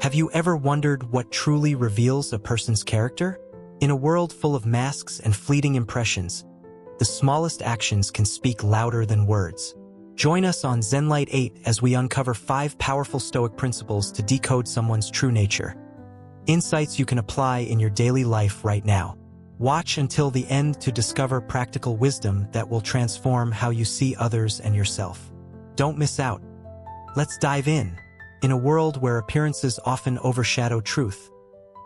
Have you ever wondered what truly reveals a person's character? In a world full of masks and fleeting impressions, the smallest actions can speak louder than words. Join us on ZENLIGHT 8 as we uncover 5 powerful Stoic principles to decode someone's true nature. Insights you can apply in your daily life right now. Watch until the end to discover practical wisdom that will transform how you see others and yourself. Don't miss out. Let's dive in. In a world where appearances often overshadow truth,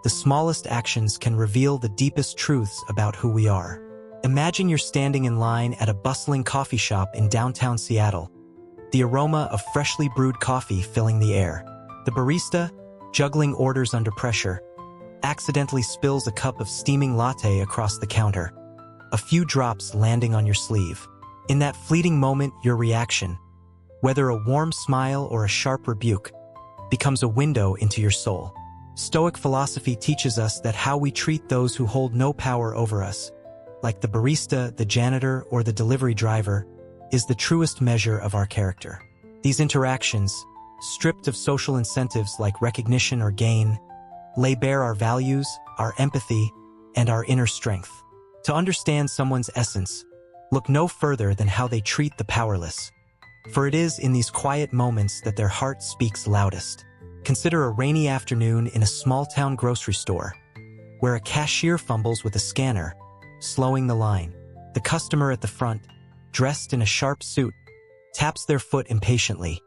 the smallest actions can reveal the deepest truths about who we are. Imagine you're standing in line at a bustling coffee shop in downtown Seattle, the aroma of freshly brewed coffee filling the air. The barista, juggling orders under pressure, accidentally spills a cup of steaming latte across the counter, a few drops landing on your sleeve. In that fleeting moment, your reaction, whether a warm smile or a sharp rebuke, becomes a window into your soul. Stoic philosophy teaches us that how we treat those who hold no power over us, like the barista, the janitor, or the delivery driver, is the truest measure of our character. These interactions, stripped of social incentives like recognition or gain, lay bare our values, our empathy, and our inner strength. To understand someone's essence, look no further than how they treat the powerless. For it is in these quiet moments that their heart speaks loudest. Consider a rainy afternoon in a small-town grocery store, where a cashier fumbles with a scanner, slowing the line. The customer at the front, dressed in a sharp suit, taps their foot impatiently,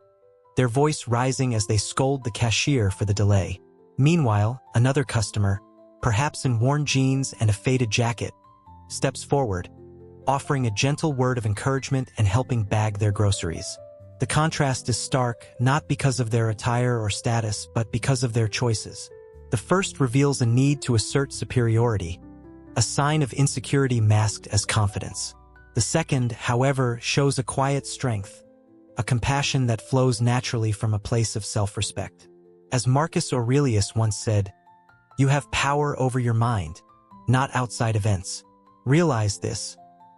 their voice rising as they scold the cashier for the delay. Meanwhile, another customer, perhaps in worn jeans and a faded jacket, steps forward, offering a gentle word of encouragement and helping bag their groceries. The contrast is stark, not because of their attire or status, but because of their choices. The first reveals a need to assert superiority, a sign of insecurity masked as confidence. The second, however, shows a quiet strength, a compassion that flows naturally from a place of self-respect. As Marcus Aurelius once said, "You have power over your mind, not outside events. Realize this,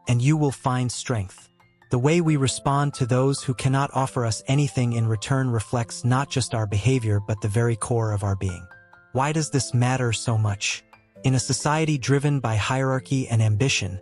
and you will find strength." The way we respond to those who cannot offer us anything in return reflects not just our behavior but the very core of our being. Why does this matter so much? In a society driven by hierarchy and ambition,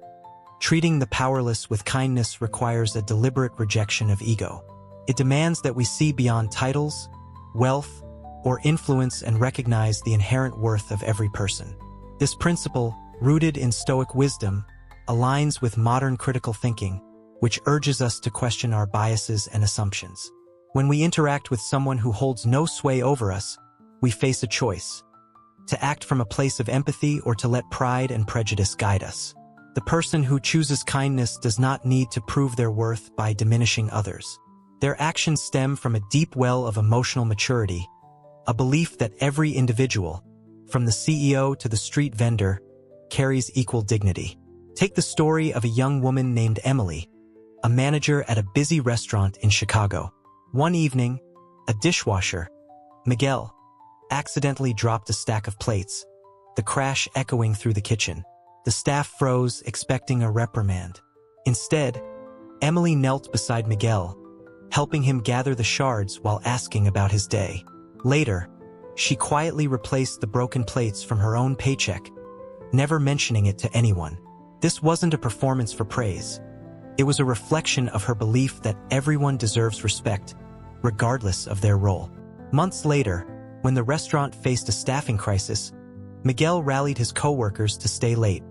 treating the powerless with kindness requires a deliberate rejection of ego. It demands that we see beyond titles, wealth, or influence and recognize the inherent worth of every person. This principle, rooted in Stoic wisdom, aligns with modern critical thinking, which urges us to question our biases and assumptions. When we interact with someone who holds no sway over us, we face a choice: to act from a place of empathy or to let pride and prejudice guide us. The person who chooses kindness does not need to prove their worth by diminishing others. Their actions stem from a deep well of emotional maturity, a belief that every individual, from the CEO to the street vendor, carries equal dignity. Take the story of a young woman named Emily, a manager at a busy restaurant in Chicago. One evening, a dishwasher, Miguel, accidentally dropped a stack of plates, the crash echoing through the kitchen. The staff froze, expecting a reprimand. Instead, Emily knelt beside Miguel, helping him gather the shards while asking about his day. Later, she quietly replaced the broken plates from her own paycheck, never mentioning it to anyone. This wasn't a performance for praise. It was a reflection of her belief that everyone deserves respect, regardless of their role. Months later, when the restaurant faced a staffing crisis, Miguel rallied his coworkers to stay late,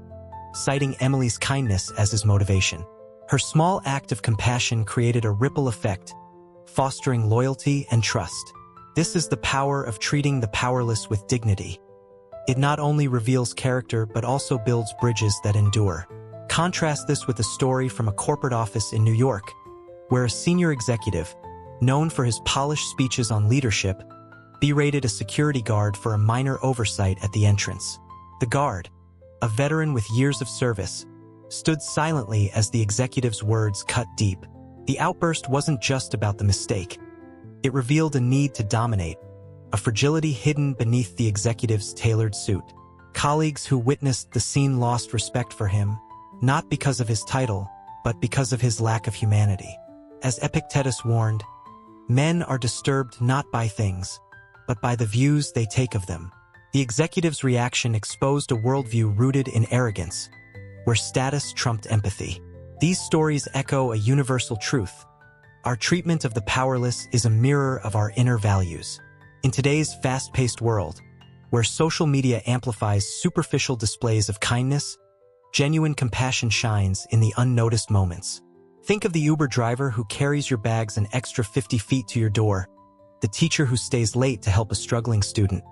citing Emily's kindness as his motivation. Her small act of compassion created a ripple effect, fostering loyalty and trust. This is the power of treating the powerless with dignity. It not only reveals character but also builds bridges that endure. Contrast this with a story from a corporate office in New York, where a senior executive, known for his polished speeches on leadership, berated a security guard for a minor oversight at the entrance. The guard, a veteran with years of service, stood silently as the executive's words cut deep. The outburst wasn't just about the mistake. It revealed a need to dominate, a fragility hidden beneath the executive's tailored suit. Colleagues who witnessed the scene lost respect for him, not because of his title, but because of his lack of humanity. As Epictetus warned, men are disturbed not by things, but by the views they take of them. The executive's reaction exposed a worldview rooted in arrogance, where status trumped empathy. These stories echo a universal truth. Our treatment of the powerless is a mirror of our inner values. In today's fast-paced world, where social media amplifies superficial displays of kindness, genuine compassion shines in the unnoticed moments. Think of the Uber driver who carries your bags an extra 50 feet to your door, the teacher who stays late to help a struggling student,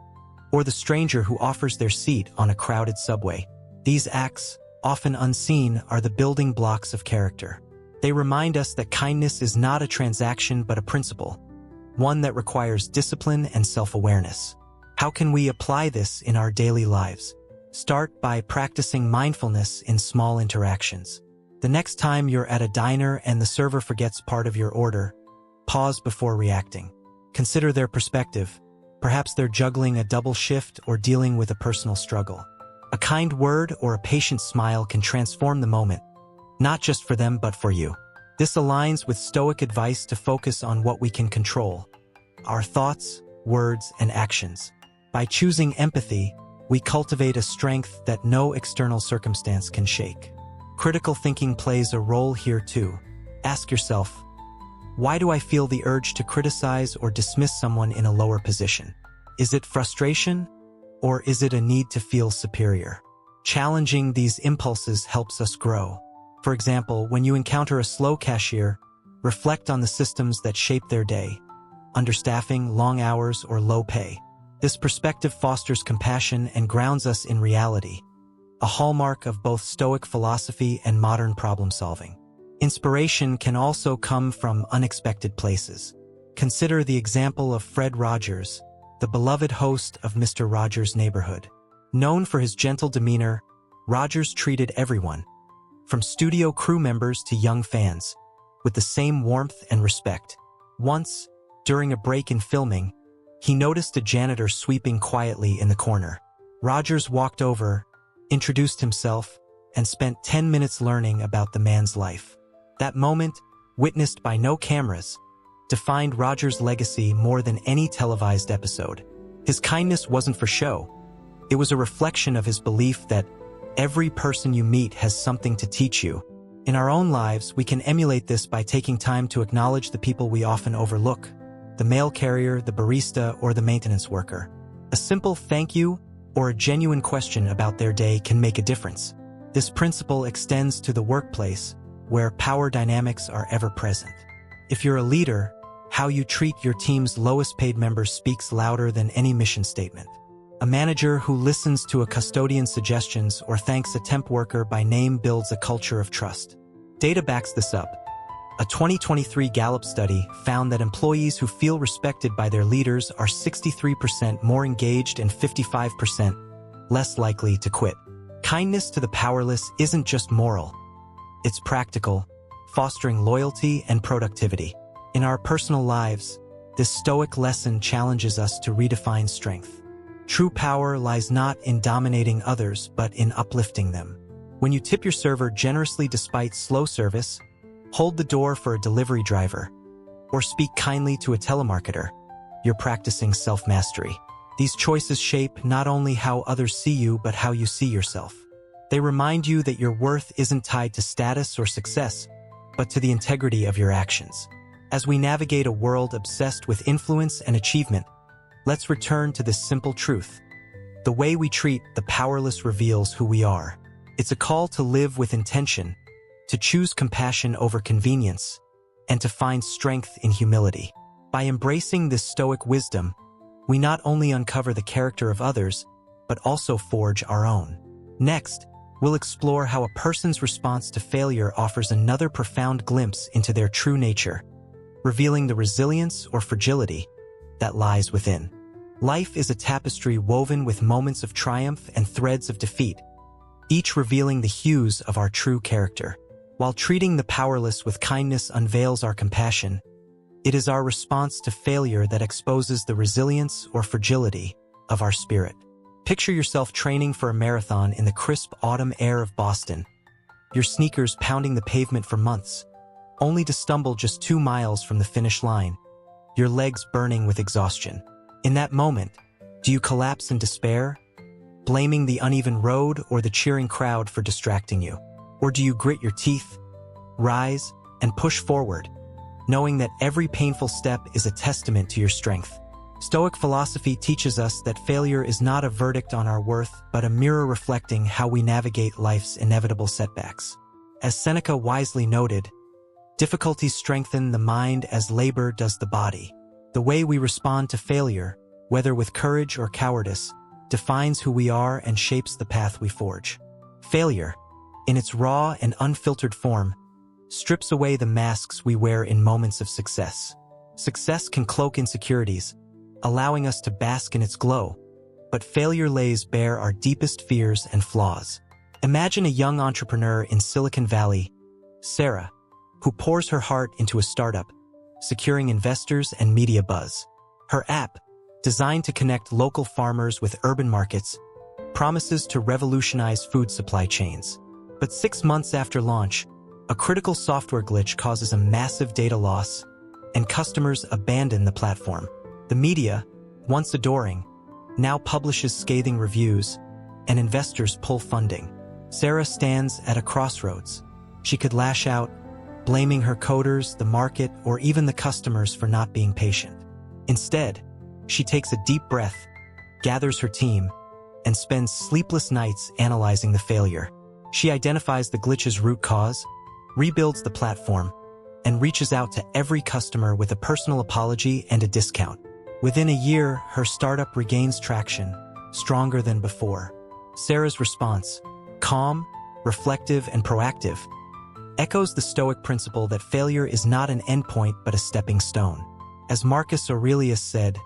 or the stranger who offers their seat on a crowded subway. These acts, often unseen, are the building blocks of character. They remind us that kindness is not a transaction but a principle, one that requires discipline and self-awareness. How can we apply this in our daily lives? Start by practicing mindfulness in small interactions. The next time you're at a diner and the server forgets part of your order, pause before reacting. Consider their perspective. Perhaps they're juggling a double shift or dealing with a personal struggle. A kind word or a patient smile can transform the moment, not just for them but for you. This aligns with Stoic advice to focus on what we can control: our thoughts, words, and actions. By choosing empathy, we cultivate a strength that no external circumstance can shake. Critical thinking plays a role here too. Ask yourself, why do I feel the urge to criticize or dismiss someone in a lower position? Is it frustration, or is it a need to feel superior? Challenging these impulses helps us grow. For example, when you encounter a slow cashier, reflect on the systems that shape their day: understaffing, long hours, or low pay. This perspective fosters compassion and grounds us in reality, a hallmark of both Stoic philosophy and modern problem-solving. Inspiration can also come from unexpected places. Consider the example of Fred Rogers, the beloved host of Mr. Rogers' Neighborhood. Known for his gentle demeanor, Rogers treated everyone, from studio crew members to young fans, with the same warmth and respect. Once, during a break in filming, he noticed a janitor sweeping quietly in the corner. Rogers walked over, introduced himself, and spent 10 minutes learning about the man's life. That moment, witnessed by no cameras, defined Rogers' legacy more than any televised episode. His kindness wasn't for show. It was a reflection of his belief that every person you meet has something to teach you. In our own lives, we can emulate this by taking time to acknowledge the people we often overlook: the mail carrier, the barista, or the maintenance worker. A simple thank you or a genuine question about their day can make a difference. This principle extends to the workplace, where power dynamics are ever present. If you're a leader, how you treat your team's lowest-paid members speaks louder than any mission statement. A manager who listens to a custodian's suggestions or thanks a temp worker by name builds a culture of trust. Data backs this up. A 2023 Gallup study found that employees who feel respected by their leaders are 63% more engaged and 55% less likely to quit. Kindness to the powerless isn't just moral. It's practical, fostering loyalty and productivity. In our personal lives, this Stoic lesson challenges us to redefine strength. True power lies not in dominating others, but in uplifting them. When you tip your server generously despite slow service, hold the door for a delivery driver, or speak kindly to a telemarketer, you're practicing self-mastery. These choices shape not only how others see you, but how you see yourself. They remind you that your worth isn't tied to status or success, but to the integrity of your actions. As we navigate a world obsessed with influence and achievement, let's return to this simple truth. The way we treat the powerless reveals who we are. It's a call to live with intention, to choose compassion over convenience, and to find strength in humility. By embracing this Stoic wisdom, we not only uncover the character of others, but also forge our own. Next, we'll explore how a person's response to failure offers another profound glimpse into their true nature, revealing the resilience or fragility that lies within. Life is a tapestry woven with moments of triumph and threads of defeat, each revealing the hues of our true character. While treating the powerless with kindness unveils our compassion, it is our response to failure that exposes the resilience or fragility of our spirit. Picture yourself training for a marathon in the crisp autumn air of Boston, your sneakers pounding the pavement for months, only to stumble just 2 miles from the finish line, your legs burning with exhaustion. In that moment, do you collapse in despair, blaming the uneven road or the cheering crowd for distracting you? Or do you grit your teeth, rise, and push forward, knowing that every painful step is a testament to your strength? Stoic philosophy teaches us that failure is not a verdict on our worth, but a mirror reflecting how we navigate life's inevitable setbacks. As Seneca wisely noted, difficulties strengthen the mind as labor does the body. The way we respond to failure, whether with courage or cowardice, defines who we are and shapes the path we forge. Failure, in its raw and unfiltered form, strips away the masks we wear in moments of success. Success can cloak insecurities, allowing us to bask in its glow, but failure lays bare our deepest fears and flaws. Imagine a young entrepreneur in Silicon Valley, Sarah, who pours her heart into a startup, securing investors and media buzz. Her app, designed to connect local farmers with urban markets, promises to revolutionize food supply chains. But 6 months after launch, a critical software glitch causes a massive data loss, and customers abandon the platform. The media, once adoring, now publishes scathing reviews, and investors pull funding. Sarah stands at a crossroads. She could lash out, blaming her coders, the market, or even the customers for not being patient. Instead, she takes a deep breath, gathers her team, and spends sleepless nights analyzing the failure. She identifies the glitch's root cause, rebuilds the platform, and reaches out to every customer with a personal apology and a discount. Within a year, her startup regains traction, stronger than before. Sarah's response, calm, reflective, and proactive, echoes the Stoic principle that failure is not an endpoint but a stepping stone. As Marcus Aurelius said,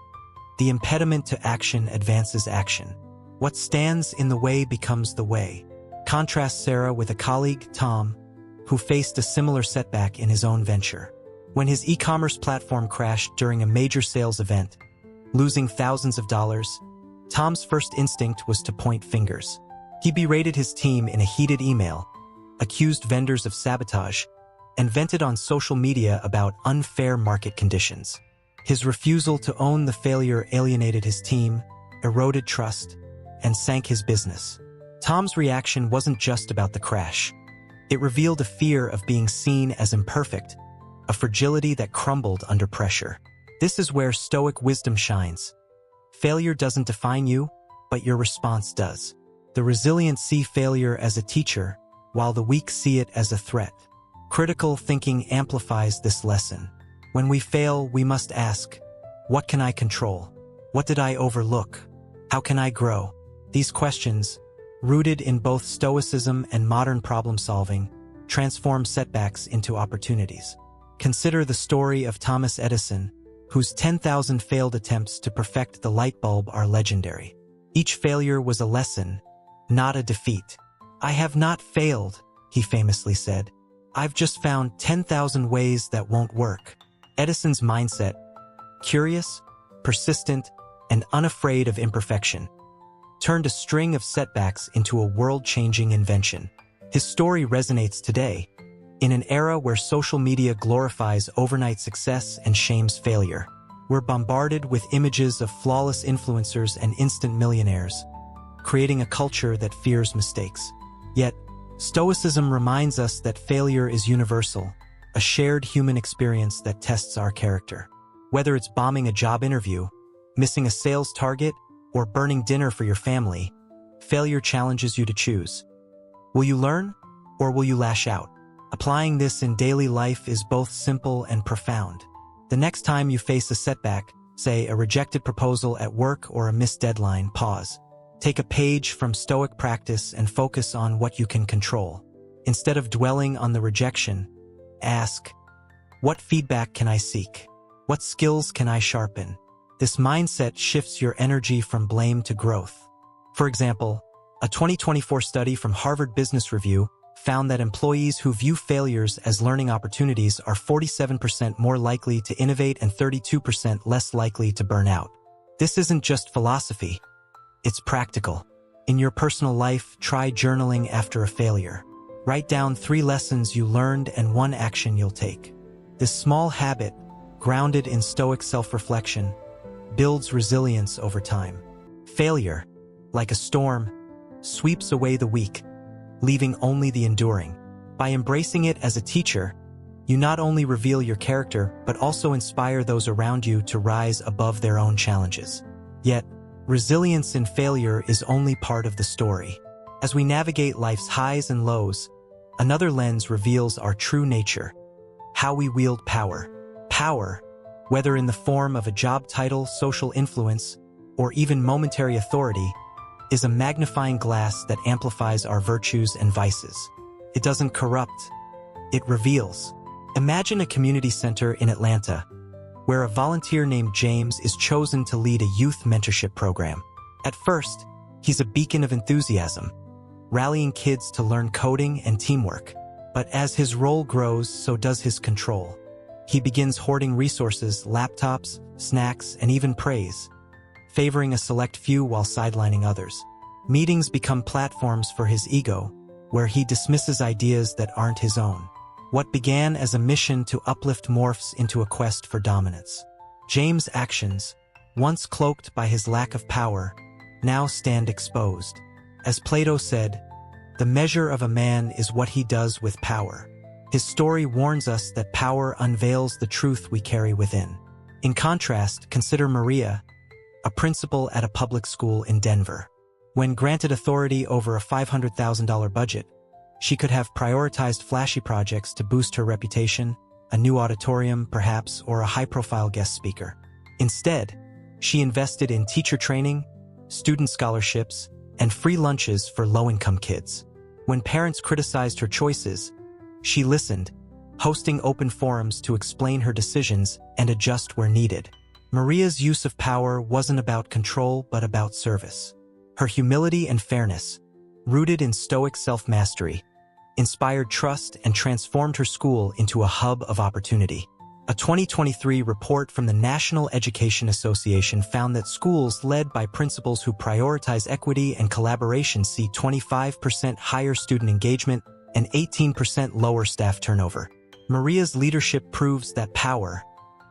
the impediment to action advances action. What stands in the way becomes the way. Contrast Sarah with a colleague, Tom, who faced a similar setback in his own venture. When his e-commerce platform crashed during a major sales event, losing thousands of dollars, Tom's first instinct was to point fingers. He berated his team in a heated email, accused vendors of sabotage, and vented on social media about unfair market conditions. His refusal to own the failure alienated his team, eroded trust, and sank his business. Tom's reaction wasn't just about the crash. It revealed a fear of being seen as imperfect, a fragility that crumbled under pressure. This is where Stoic wisdom shines. Failure doesn't define you, but your response does. The resilient see failure as a teacher, while the weak see it as a threat. Critical thinking amplifies this lesson. When we fail, we must ask, what can I control? What did I overlook? How can I grow? These questions, rooted in both Stoicism and modern problem-solving, transform setbacks into opportunities. Consider the story of Thomas Edison, whose 10,000 failed attempts to perfect the light bulb are legendary. Each failure was a lesson, not a defeat. "I have not failed," he famously said. "I've just found 10,000 ways that won't work." Edison's mindset, curious, persistent, and unafraid of imperfection, turned a string of setbacks into a world-changing invention. His story resonates today, in an era where social media glorifies overnight success and shames failure. We're bombarded with images of flawless influencers and instant millionaires, creating a culture that fears mistakes. Yet, Stoicism reminds us that failure is universal, a shared human experience that tests our character. Whether it's bombing a job interview, missing a sales target, or burning dinner for your family, failure challenges you to choose. Will you learn, or will you lash out? Applying this in daily life is both simple and profound. The next time you face a setback, say a rejected proposal at work or a missed deadline, pause. Take a page from Stoic practice and focus on what you can control. Instead of dwelling on the rejection, ask, what feedback can I seek? What skills can I sharpen? This mindset shifts your energy from blame to growth. For example, a 2024 study from Harvard Business Review found that employees who view failures as learning opportunities are 47% more likely to innovate and 32% less likely to burn out. This isn't just philosophy. It's practical. In your personal life, try journaling after a failure. Write down 3 lessons you learned and 1 action you'll take. This small habit, grounded in Stoic self-reflection, builds resilience over time. Failure, like a storm, sweeps away the weak, leaving only the enduring. By embracing it as a teacher, you not only reveal your character but also inspire those around you to rise above their own challenges. Yet, resilience in failure is only part of the story. As we navigate life's highs and lows, another lens reveals our true nature: how we wield power. Power, whether in the form of a job title, social influence, or even momentary authority, is a magnifying glass that amplifies our virtues and vices. It doesn't corrupt, it reveals. Imagine a community center in Atlanta, where a volunteer named James is chosen to lead a youth mentorship program. At first, he's a beacon of enthusiasm, rallying kids to learn coding and teamwork. But as his role grows, so does his control. He begins hoarding resources, laptops, snacks, and even praise, favoring a select few while sidelining others. Meetings become platforms for his ego, where he dismisses ideas that aren't his own. What began as a mission to uplift morphs into a quest for dominance. James' actions, once cloaked by his lack of power, now stand exposed. As Plato said, "The measure of a man is what he does with power." His story warns us that power unveils the truth we carry within. In contrast, consider Maria, a principal at a public school in Denver. When granted authority over a $500,000 budget, she could have prioritized flashy projects to boost her reputation, a new auditorium perhaps, or a high-profile guest speaker. Instead, she invested in teacher training, student scholarships, and free lunches for low-income kids. When parents criticized her choices, she listened, hosting open forums to explain her decisions and adjust where needed. Maria's use of power wasn't about control but about service. Her humility and fairness, rooted in Stoic self-mastery, inspired trust and transformed her school into a hub of opportunity. A 2023 report from the National Education Association found that schools led by principals who prioritize equity and collaboration see 25% higher student engagement and 18% lower staff turnover. Maria's leadership proves that power,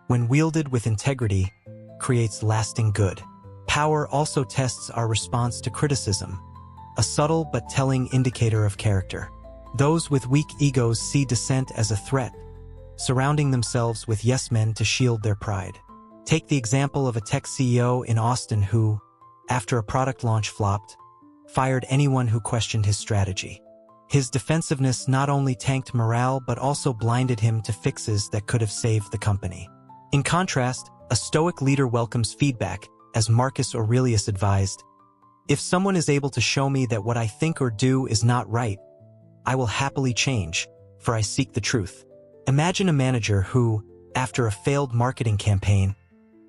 when wielded with integrity, creates lasting good. Power also tests our response to criticism, a subtle but telling indicator of character. Those with weak egos see dissent as a threat, surrounding themselves with yes-men to shield their pride. Take the example of a tech CEO in Austin who, after a product launch flopped, fired anyone who questioned his strategy. His defensiveness not only tanked morale but also blinded him to fixes that could have saved the company. In contrast, a Stoic leader welcomes feedback, as Marcus Aurelius advised, "If someone is able to show me that what I think or do is not right, I will happily change, for I seek the truth." Imagine a manager who, after a failed marketing campaign,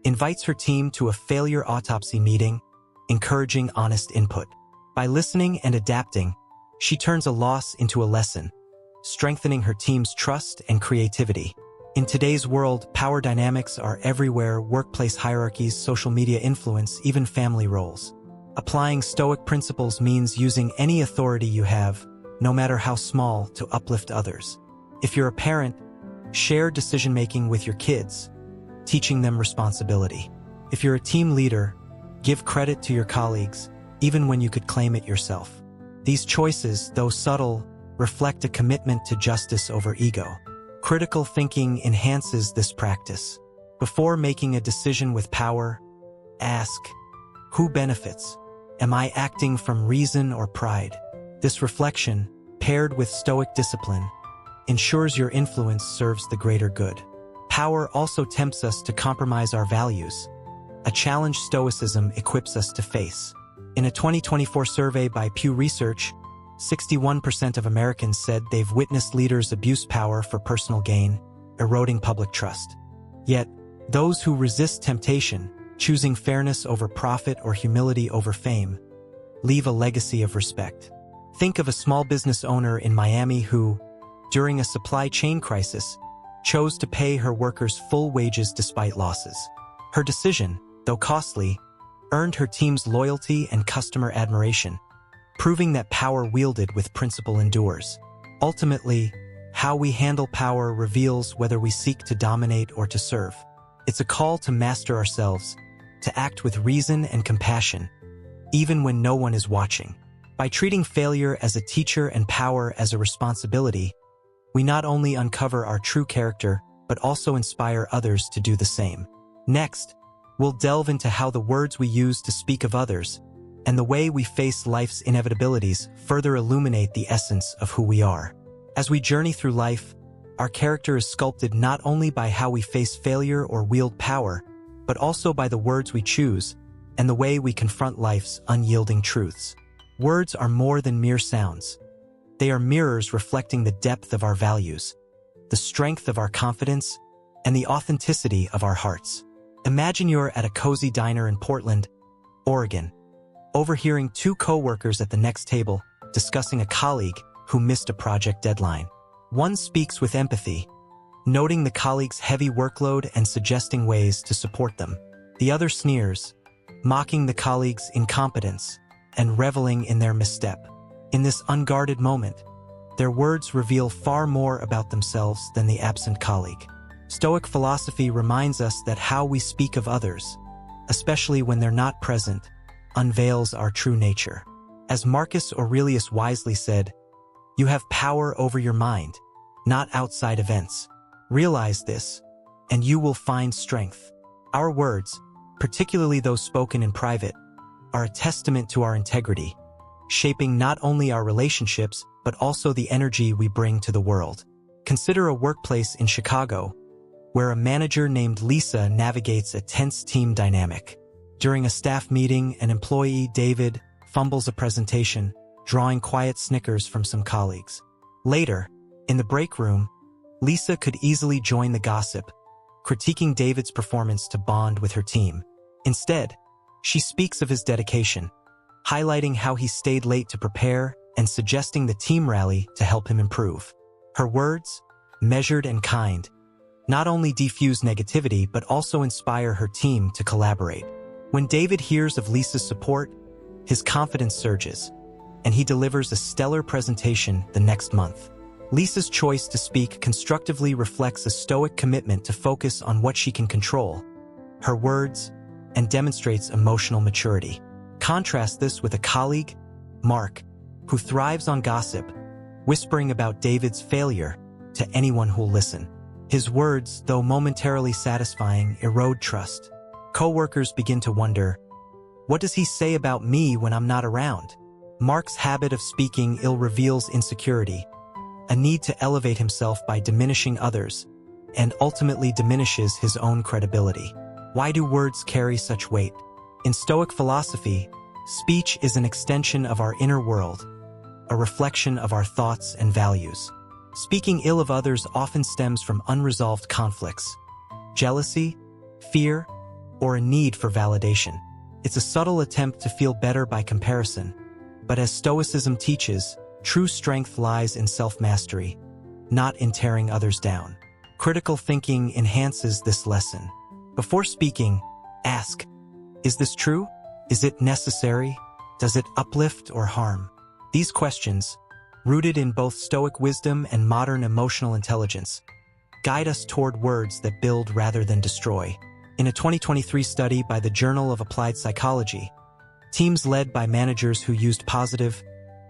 invites her team to a failure autopsy meeting, encouraging honest input. By listening and adapting, she turns a loss into a lesson, strengthening her team's trust and creativity. In today's world, power dynamics are everywhere: workplace hierarchies, social media influence, even family roles. Applying Stoic principles means using any authority you have, no matter how small, to uplift others. If you're a parent, share decision-making with your kids, teaching them responsibility. If you're a team leader, give credit to your colleagues, even when you could claim it yourself. These choices, though subtle, reflect a commitment to justice over ego. Critical thinking enhances this practice. Before making a decision with power, ask, who benefits? Am I acting from reason or pride? This reflection, paired with Stoic discipline, ensures your influence serves the greater good. Power also tempts us to compromise our values, a challenge Stoicism equips us to face. In a 2024 survey by Pew Research, 61% of Americans said they've witnessed leaders abuse power for personal gain, eroding public trust. Yet, those who resist temptation, choosing fairness over profit or humility over fame, leave a legacy of respect. Think of a small business owner in Miami who, during a supply chain crisis, chose to pay her workers full wages despite losses. Her decision, though costly, earned her team's loyalty and customer admiration, proving that power wielded with principle endures. Ultimately, how we handle power reveals whether we seek to dominate or to serve. It's a call to master ourselves, to act with reason and compassion, even when no one is watching. By treating failure as a teacher and power as a responsibility, we not only uncover our true character, but also inspire others to do the same. Next, we'll delve into how the words we use to speak of others and the way we face life's inevitabilities further illuminate the essence of who we are. As we journey through life, our character is sculpted not only by how we face failure or wield power, but also by the words we choose and the way we confront life's unyielding truths. Words are more than mere sounds. They are mirrors reflecting the depth of our values, the strength of our confidence, and the authenticity of our hearts. Imagine you're at a cozy diner in Portland, Oregon, overhearing two co-workers at the next table discussing a colleague who missed a project deadline. One speaks with empathy, noting the colleague's heavy workload and suggesting ways to support them. The other sneers, mocking the colleague's incompetence and reveling in their misstep. In this unguarded moment, their words reveal far more about themselves than the absent colleague. Stoic philosophy reminds us that how we speak of others, especially when they're not present, unveils our true nature. As Marcus Aurelius wisely said, "You have power over your mind, not outside events. Realize this, and you will find strength." Our words, particularly those spoken in private, are a testament to our integrity, shaping not only our relationships, but also the energy we bring to the world. Consider a workplace in Chicago, where a manager named Lisa navigates a tense team dynamic. During a staff meeting, an employee, David, fumbles a presentation, drawing quiet snickers from some colleagues. Later, in the break room, Lisa could easily join the gossip, critiquing David's performance to bond with her team. Instead, she speaks of his dedication, highlighting how he stayed late to prepare and suggesting the team rally to help him improve. Her words, measured and kind, not only diffuse negativity but also inspire her team to collaborate. When David hears of Lisa's support, his confidence surges, and he delivers a stellar presentation the next month. Lisa's choice to speak constructively reflects a stoic commitment to focus on what she can control, her words, and demonstrates emotional maturity. Contrast this with a colleague, Mark, who thrives on gossip, whispering about David's failure to anyone who'll listen. His words, though momentarily satisfying, erode trust. Co-workers begin to wonder, what does he say about me when I'm not around? Mark's habit of speaking ill reveals insecurity, a need to elevate himself by diminishing others, and ultimately diminishes his own credibility. Why do words carry such weight? In Stoic philosophy, speech is an extension of our inner world, a reflection of our thoughts and values. Speaking ill of others often stems from unresolved conflicts, jealousy, fear, or a need for validation. It's a subtle attempt to feel better by comparison, but as Stoicism teaches, true strength lies in self-mastery, not in tearing others down. Critical thinking enhances this lesson. Before speaking, ask, is this true? Is it necessary? Does it uplift or harm? These questions, rooted in both Stoic wisdom and modern emotional intelligence, guide us toward words that build rather than destroy. In a 2023 study by the Journal of Applied Psychology, teams led by managers who used positive,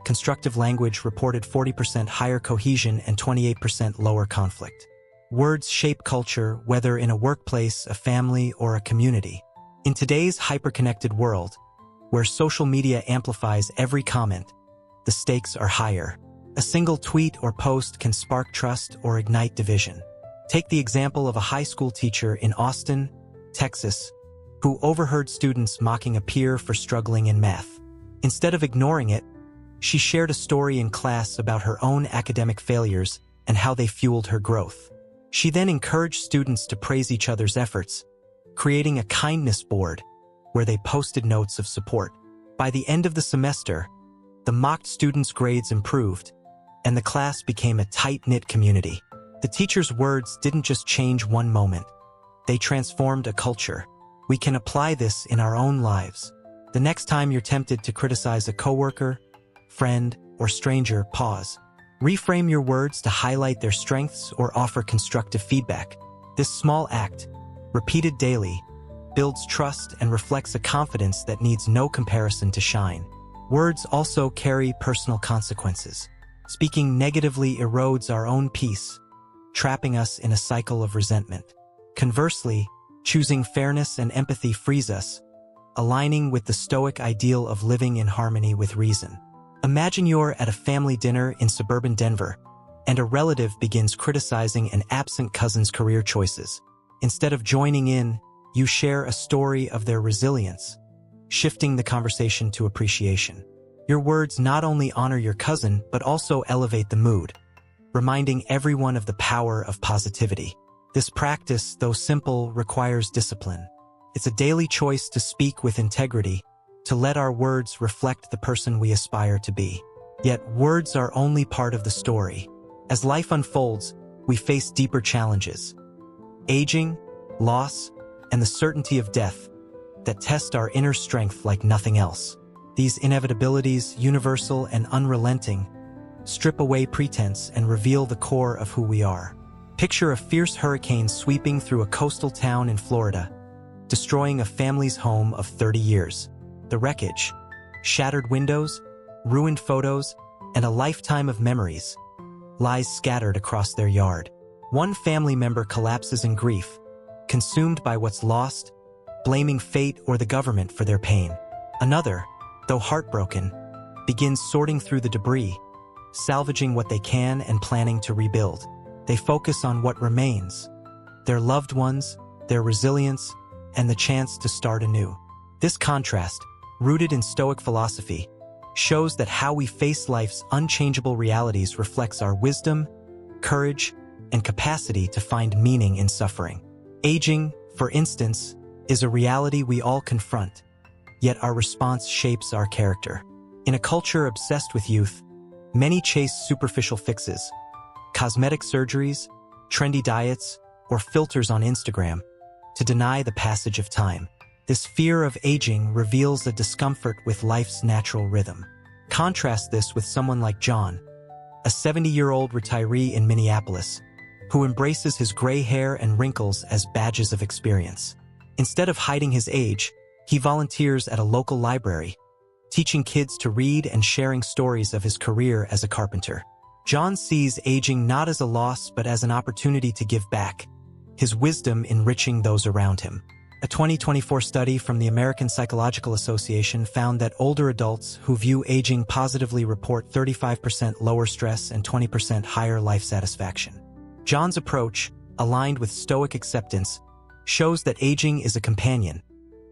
constructive language reported 40% higher cohesion and 28% lower conflict. Words shape culture, whether in a workplace, a family, or a community. In today's hyper-connected world, where social media amplifies every comment, the stakes are higher. A single tweet or post can spark trust or ignite division. Take the example of a high school teacher in Austin, Texas, who overheard students mocking a peer for struggling in math. Instead of ignoring it, she shared a story in class about her own academic failures and how they fueled her growth. She then encouraged students to praise each other's efforts, creating a kindness board where they posted notes of support. By the end of the semester, the mocked students' grades improved, and the class became a tight-knit community. The teacher's words didn't just change one moment. They transformed a culture. We can apply this in our own lives. The next time you're tempted to criticize a coworker, friend, or stranger, pause. Reframe your words to highlight their strengths or offer constructive feedback. This small act, repeated daily, builds trust and reflects a confidence that needs no comparison to shine. Words also carry personal consequences. Speaking negatively erodes our own peace, trapping us in a cycle of resentment. Conversely, choosing fairness and empathy frees us, aligning with the Stoic ideal of living in harmony with reason. Imagine you're at a family dinner in suburban Denver, and a relative begins criticizing an absent cousin's career choices. Instead of joining in, you share a story of their resilience, shifting the conversation to appreciation. Your words not only honor your cousin, but also elevate the mood, reminding everyone of the power of positivity. This practice, though simple, requires discipline. It's a daily choice to speak with integrity, to let our words reflect the person we aspire to be. Yet, words are only part of the story. As life unfolds, we face deeper challenges. Aging, loss, and the certainty of death that test our inner strength like nothing else. These inevitabilities, universal and unrelenting, strip away pretense and reveal the core of who we are. Picture a fierce hurricane sweeping through a coastal town in Florida, destroying a family's home of 30 years. The wreckage, shattered windows, ruined photos, and a lifetime of memories lies scattered across their yard. One family member collapses in grief, consumed by what's lost, blaming fate or the government for their pain. Another, though heartbroken, begins sorting through the debris, salvaging what they can and planning to rebuild. They focus on what remains, their loved ones, their resilience, and the chance to start anew. This contrast, rooted in Stoic philosophy, shows that how we face life's unchangeable realities reflects our wisdom, courage, and capacity to find meaning in suffering. Aging, for instance, is a reality we all confront, yet our response shapes our character. In a culture obsessed with youth, many chase superficial fixes, cosmetic surgeries, trendy diets, or filters on Instagram, to deny the passage of time. This fear of aging reveals a discomfort with life's natural rhythm. Contrast this with someone like John, a 70-year-old retiree in Minneapolis, who embraces his gray hair and wrinkles as badges of experience. Instead of hiding his age, he volunteers at a local library, teaching kids to read and sharing stories of his career as a carpenter. John sees aging not as a loss but as an opportunity to give back, his wisdom enriching those around him. A 2024 study from the American Psychological Association found that older adults who view aging positively report 35% lower stress and 20% higher life satisfaction. John's approach, aligned with Stoic acceptance, shows that aging is a companion,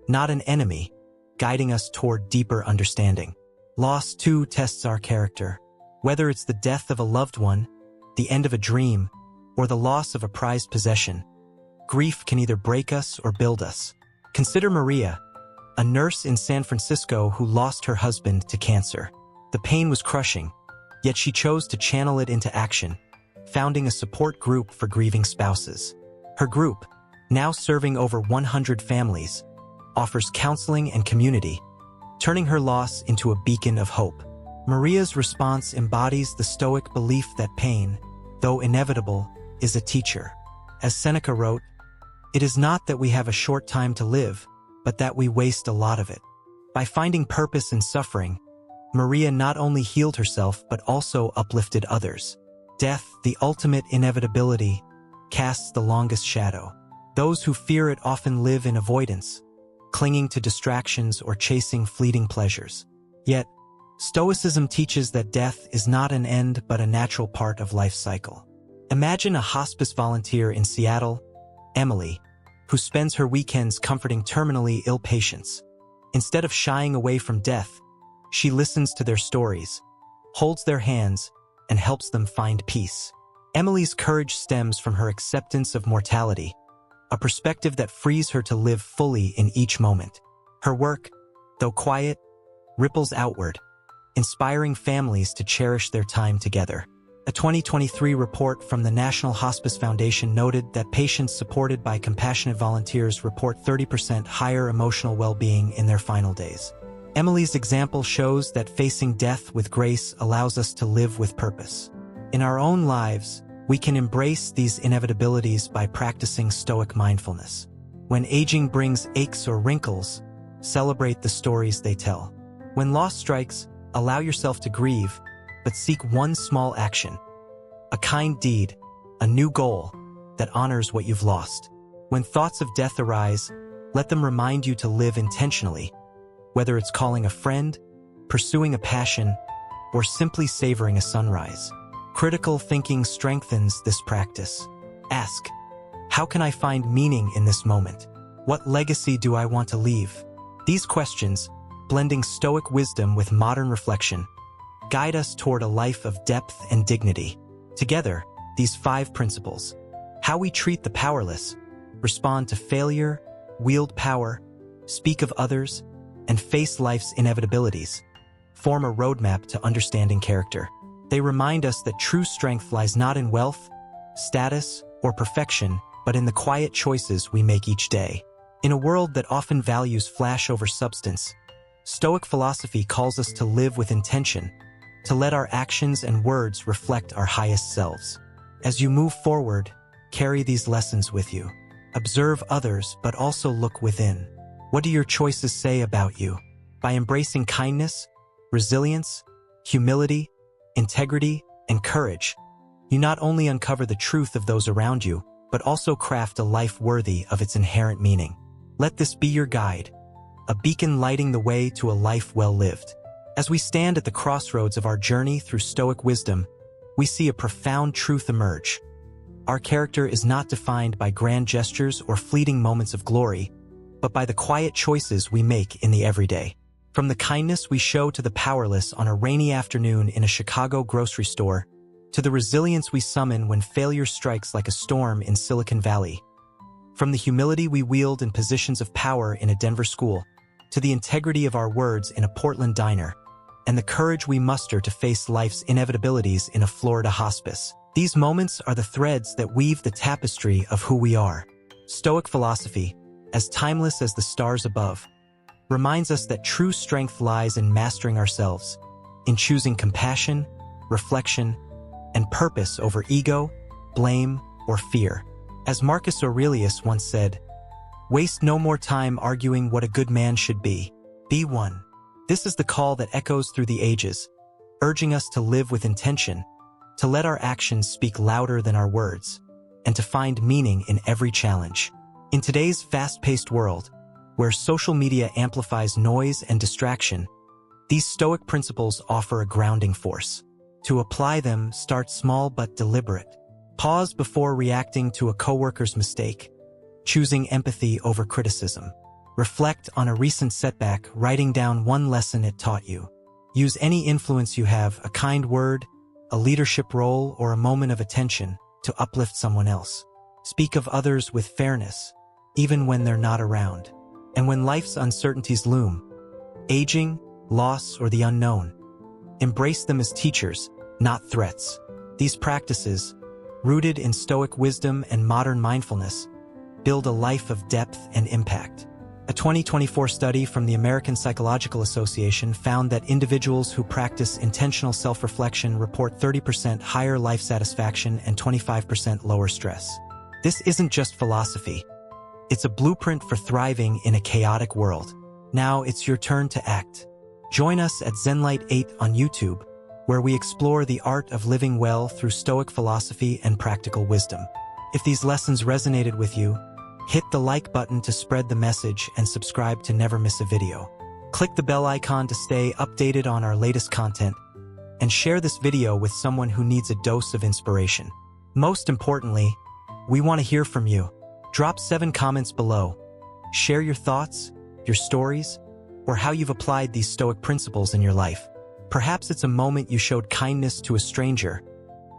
not an enemy, guiding us toward deeper understanding. Loss, too, tests our character. Whether it's the death of a loved one, the end of a dream, or the loss of a prized possession, grief can either break us or build us. Consider Maria, a nurse in San Francisco who lost her husband to cancer. The pain was crushing, yet she chose to channel it into action, founding a support group for grieving spouses. Her group, now serving over 100 families, offers counseling and community, turning her loss into a beacon of hope. Maria's response embodies the Stoic belief that pain, though inevitable, is a teacher. As Seneca wrote, "It is not that we have a short time to live, but that we waste a lot of it." By finding purpose in suffering, Maria not only healed herself but also uplifted others. Death, the ultimate inevitability, casts the longest shadow. Those who fear it often live in avoidance, clinging to distractions or chasing fleeting pleasures. Yet, Stoicism teaches that death is not an end but a natural part of life's cycle. Imagine a hospice volunteer in Seattle, Emily, who spends her weekends comforting terminally ill patients. Instead of shying away from death, she listens to their stories, holds their hands, and helps them find peace. Emily's courage stems from her acceptance of mortality, a perspective that frees her to live fully in each moment. Her work, though quiet, ripples outward, inspiring families to cherish their time together. A 2023 report from the National Hospice Foundation noted that patients supported by compassionate volunteers report 30% higher emotional well-being in their final days. Emily's example shows that facing death with grace allows us to live with purpose. In our own lives, we can embrace these inevitabilities by practicing Stoic mindfulness. When aging brings aches or wrinkles, celebrate the stories they tell. When loss strikes, allow yourself to grieve, but seek one small action. A kind deed, a new goal that honors what you've lost. When thoughts of death arise, let them remind you to live intentionally, whether it's calling a friend, pursuing a passion, or simply savoring a sunrise. Critical thinking strengthens this practice. Ask, how can I find meaning in this moment? What legacy do I want to leave? These questions, blending Stoic wisdom with modern reflection, guide us toward a life of depth and dignity. Together, these 5 principles, how we treat the powerless, respond to failure, wield power, speak of others, and face life's inevitabilities, form a roadmap to understanding character. They remind us that true strength lies not in wealth, status, or perfection, but in the quiet choices we make each day. In a world that often values flash over substance, Stoic philosophy calls us to live with intention, to let our actions and words reflect our highest selves. As you move forward, carry these lessons with you. Observe others, but also look within. What do your choices say about you? By embracing kindness, resilience, humility, integrity, and courage, you not only uncover the truth of those around you, but also craft a life worthy of its inherent meaning. Let this be your guide, a beacon lighting the way to a life well lived. As we stand at the crossroads of our journey through Stoic wisdom, we see a profound truth emerge. Our character is not defined by grand gestures or fleeting moments of glory, but by the quiet choices we make in the everyday. From the kindness we show to the powerless on a rainy afternoon in a Chicago grocery store, to the resilience we summon when failure strikes like a storm in Silicon Valley. From the humility we wield in positions of power in a Denver school, to the integrity of our words in a Portland diner, and the courage we muster to face life's inevitabilities in a Florida hospice. These moments are the threads that weave the tapestry of who we are. Stoic philosophy, as timeless as the stars above, reminds us that true strength lies in mastering ourselves, in choosing compassion, reflection, and purpose over ego, blame, or fear. As Marcus Aurelius once said, "Waste no more time arguing what a good man should be. Be one." This is the call that echoes through the ages, urging us to live with intention, to let our actions speak louder than our words, and to find meaning in every challenge. In today's fast-paced world, where social media amplifies noise and distraction, these Stoic principles offer a grounding force. To apply them, start small but deliberate. Pause before reacting to a coworker's mistake, choosing empathy over criticism. Reflect on a recent setback, writing down one lesson it taught you. Use any influence you have, a kind word, a leadership role, or a moment of attention, to uplift someone else. Speak of others with fairness, even when they're not around. And when life's uncertainties loom, aging, loss, or the unknown, embrace them as teachers, not threats. These practices, rooted in Stoic wisdom and modern mindfulness, build a life of depth and impact. A 2024 study from the American Psychological Association found that individuals who practice intentional self-reflection report 30% higher life satisfaction and 25% lower stress. This isn't just philosophy. It's a blueprint for thriving in a chaotic world. Now it's your turn to act. Join us at ZENLIGHT 8 on YouTube, where we explore the art of living well through Stoic philosophy and practical wisdom. If these lessons resonated with you, hit the like button to spread the message and subscribe to never miss a video. Click the bell icon to stay updated on our latest content, and share this video with someone who needs a dose of inspiration. Most importantly, we want to hear from you. Drop 7 comments below. Share your thoughts, your stories, or how you've applied these Stoic principles in your life. Perhaps it's a moment you showed kindness to a stranger,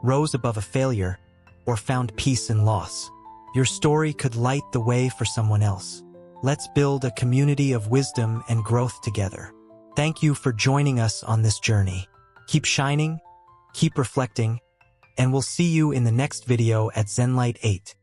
rose above a failure, or found peace in loss. Your story could light the way for someone else. Let's build a community of wisdom and growth together. Thank you for joining us on this journey. Keep shining, keep reflecting, and we'll see you in the next video at ZENLIGHT 8.